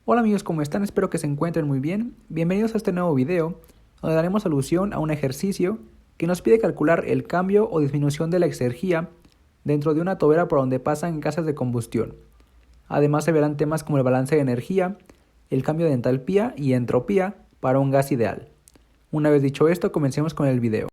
Hola amigos, ¿cómo están? Espero que se encuentren muy bien. Bienvenidos a este nuevo video, donde daremos solución a un ejercicio que nos pide calcular el cambio o disminución de la exergía dentro de una tobera por donde pasan gases de combustión. Además se verán temas como el balance de energía, el cambio de entalpía y entropía para un gas ideal. Una vez dicho esto, comencemos con el video.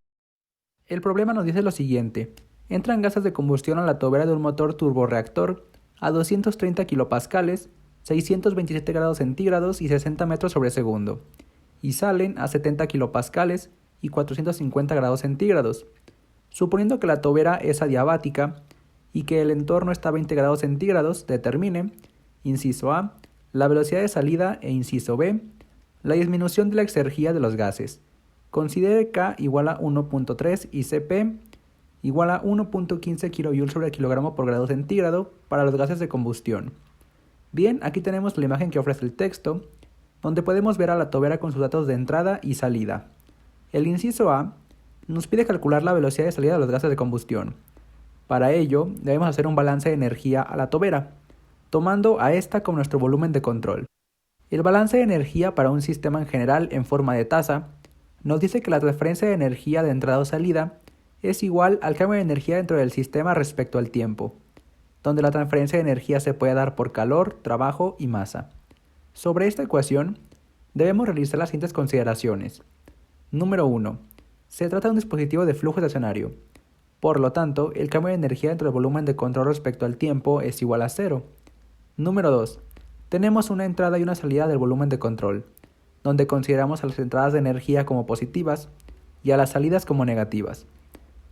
El problema nos dice lo siguiente. Entran gases de combustión a la tobera de un motor turborreactor a 230 kilopascales, 627 grados centígrados y 60 metros sobre segundo, y salen a 70 kilopascales y 450 grados centígrados. Suponiendo que la tobera es adiabática y que el entorno está a 20 grados centígrados, determine, inciso A, la velocidad de salida e inciso B, la disminución de la exergía de los gases. Considere K igual a 1.3 y Cp igual a 1.15 kJ sobre kilogramo por grado centígrado para los gases de combustión. Bien, aquí tenemos la imagen que ofrece el texto, donde podemos ver a la tobera con sus datos de entrada y salida. El inciso A nos pide calcular la velocidad de salida de los gases de combustión. Para ello, debemos hacer un balance de energía a la tobera, tomando a esta como nuestro volumen de control. El balance de energía para un sistema en general en forma de tasa nos dice que la transferencia de energía de entrada o salida es igual al cambio de energía dentro del sistema respecto al tiempo, donde la transferencia de energía se puede dar por calor, trabajo y masa. Sobre esta ecuación, debemos realizar las siguientes consideraciones. Número 1. Se trata de un dispositivo de flujo estacionario. Por lo tanto, el cambio de energía entre el volumen de control respecto al tiempo es igual a 0. Número 2. Tenemos una entrada y una salida del volumen de control, donde consideramos a las entradas de energía como positivas y a las salidas como negativas.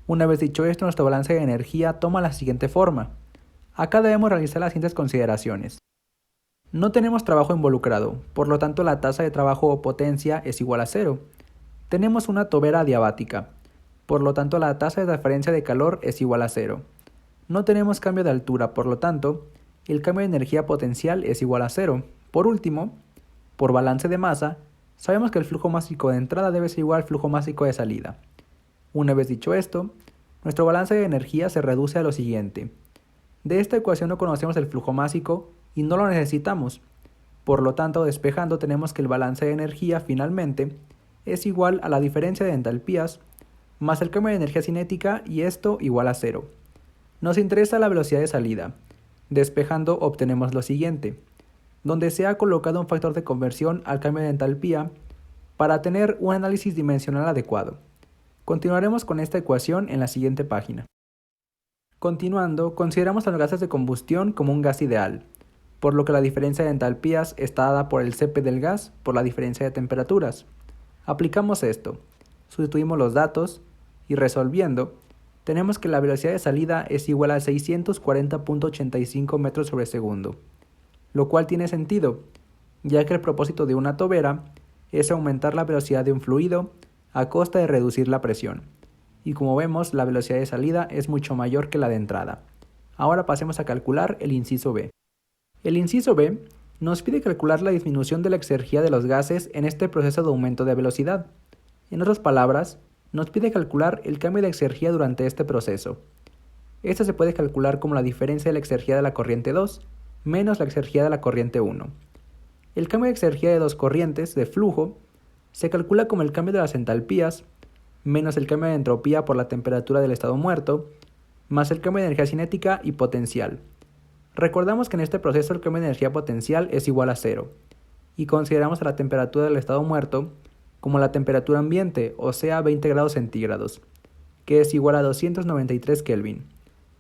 Una vez dicho esto, nuestro balance de energía toma la siguiente forma. Acá debemos realizar las siguientes consideraciones. No tenemos trabajo involucrado, por lo tanto la tasa de trabajo o potencia es igual a 0. Tenemos una tobera adiabática, por lo tanto la tasa de transferencia de calor es igual a 0. No tenemos cambio de altura, por lo tanto, el cambio de energía potencial es igual a 0. Por último, por balance de masa, sabemos que el flujo másico de entrada debe ser igual al flujo másico de salida. Una vez dicho esto, nuestro balance de energía se reduce a lo siguiente. De esta ecuación no conocemos el flujo másico y no lo necesitamos. Por lo tanto, despejando tenemos que el balance de energía finalmente es igual a la diferencia de entalpías más el cambio de energía cinética y esto igual a 0. Nos interesa la velocidad de salida. Despejando obtenemos lo siguiente, donde se ha colocado un factor de conversión al cambio de entalpía para tener un análisis dimensional adecuado. Continuaremos con esta ecuación en la siguiente página. Continuando, consideramos a los gases de combustión como un gas ideal, por lo que la diferencia de entalpías está dada por el Cp del gas por la diferencia de temperaturas. Aplicamos esto, sustituimos los datos y resolviendo, tenemos que la velocidad de salida es igual a 640.85 metros sobre segundo, lo cual tiene sentido, ya que el propósito de una tobera es aumentar la velocidad de un fluido a costa de reducir la presión. Y como vemos, la velocidad de salida es mucho mayor que la de entrada. Ahora pasemos a calcular el inciso B. El inciso B nos pide calcular la disminución de la exergía de los gases en este proceso de aumento de velocidad. En otras palabras, nos pide calcular el cambio de exergía durante este proceso. Este se puede calcular como la diferencia de la exergía de la corriente 2 menos la exergía de la corriente 1. El cambio de exergía de dos corrientes de flujo se calcula como el cambio de las entalpías menos el cambio de entropía por la temperatura del estado muerto, más el cambio de energía cinética y potencial. Recordamos que en este proceso el cambio de energía potencial es igual a 0, y consideramos a la temperatura del estado muerto como la temperatura ambiente, o sea 20 grados centígrados, que es igual a 293 Kelvin.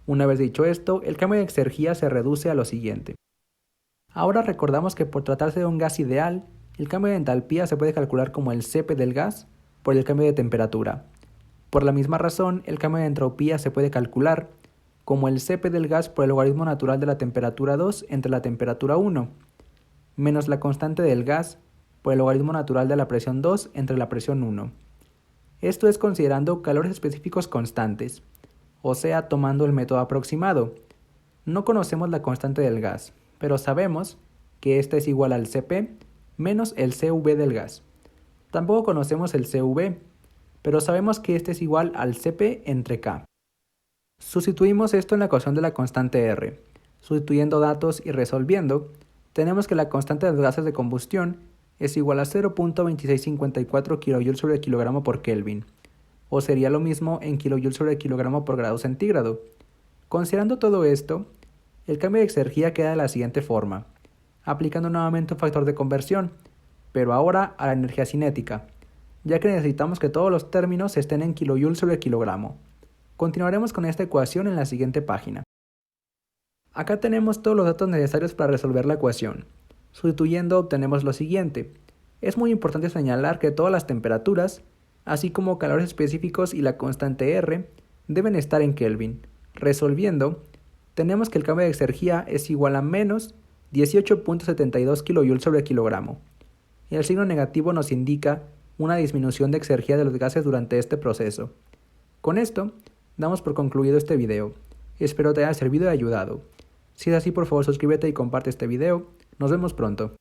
Una vez dicho esto, el cambio de exergía se reduce a lo siguiente. Ahora recordamos que por tratarse de un gas ideal, el cambio de entalpía se puede calcular como el Cp del gas por el cambio de temperatura. Por la misma razón, el cambio de entropía se puede calcular como el Cp del gas por el logaritmo natural de la temperatura 2 entre la temperatura 1, menos la constante del gas por el logaritmo natural de la presión 2 entre la presión 1. Esto es considerando calores específicos constantes, o sea, tomando el método aproximado. No conocemos la constante del gas, pero sabemos que esta es igual al Cp menos el Cv del gas. Tampoco conocemos el Cv, pero sabemos que este es igual al Cp entre K. Sustituimos esto en la ecuación de la constante R. Sustituyendo datos y resolviendo, tenemos que la constante de los gases de combustión es igual a 0.2654 kJ sobre kilogramo por Kelvin, o sería lo mismo en kJ sobre kilogramo por grado centígrado. Considerando todo esto, el cambio de exergía queda de la siguiente forma, aplicando nuevamente un factor de conversión, pero ahora a la energía cinética, ya que necesitamos que todos los términos estén en kJ sobre kilogramo. Continuaremos con esta ecuación en la siguiente página. Acá tenemos todos los datos necesarios para resolver la ecuación. Sustituyendo obtenemos lo siguiente. Es muy importante señalar que todas las temperaturas, así como calores específicos y la constante R, deben estar en Kelvin. Resolviendo, tenemos que el cambio de exergía es igual a menos 18.72 kJ sobre kilogramo. Y el signo negativo nos indica una disminución de exergía de los gases durante este proceso. Con esto, damos por concluido este video. Espero te haya servido y ayudado. Si es así, por favor suscríbete y comparte este video. Nos vemos pronto.